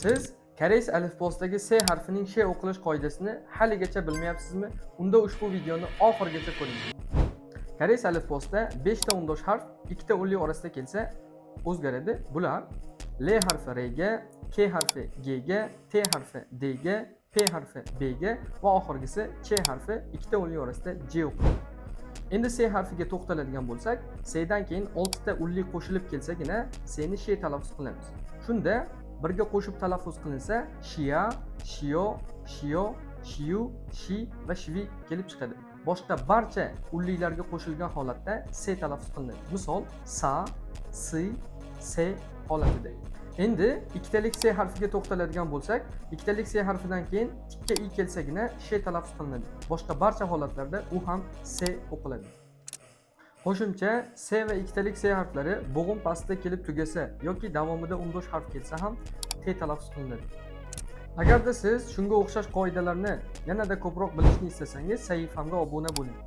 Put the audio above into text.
Siz koreys alifbosidagi S harfining Sh o'qilish qoidasini haligacha bilmayapsizmi? Unda ushbu videoni oxirigacha ko'ring. Koreys alifbosida 5 ta undosh harf 2 ta unli orasida kelsa o'zgaradi. Bular L harfi R ga, K harfi G ga, T harfi D ga, P harfi B ga va oxirgisi Ch harfi 2 ta unli orasida J o'qiladi. Endi S harfiga to'xtaladigan bo'lsak, S dan keyin 6 ta unli qo'shilib kelsagina S'ni Sh talaffuz qilamiz. Shunda birga qo'shib talaffuz qilinsa Shia, Shio, Shio, Shiu, Shi va Shvi kelib chiqadi. Boshqa barcha unlilarga qo'shilgan holatda S talaffuz qilinadi. Misol Sa, Si, Se holatida. Endi ikkitalik S harfiga to'xtaladigan bo'lsak, ikkitalik S harfidan keyin tikka I kelsagina Sh talaffuz qilinadi. Boshqa barcha holatlarda u ham S o'qiladi. Qo'shimcha S va ikkitalik S harflari bo'g'im pastida kelib tugasa yoki davomida undosh harf kelsa ham T talaffuz qilinadi. Agarda siz shunga o'xshash qoidalarni yanada ko'proq bilishni istasangiz, sahifamga obuna bo'ling.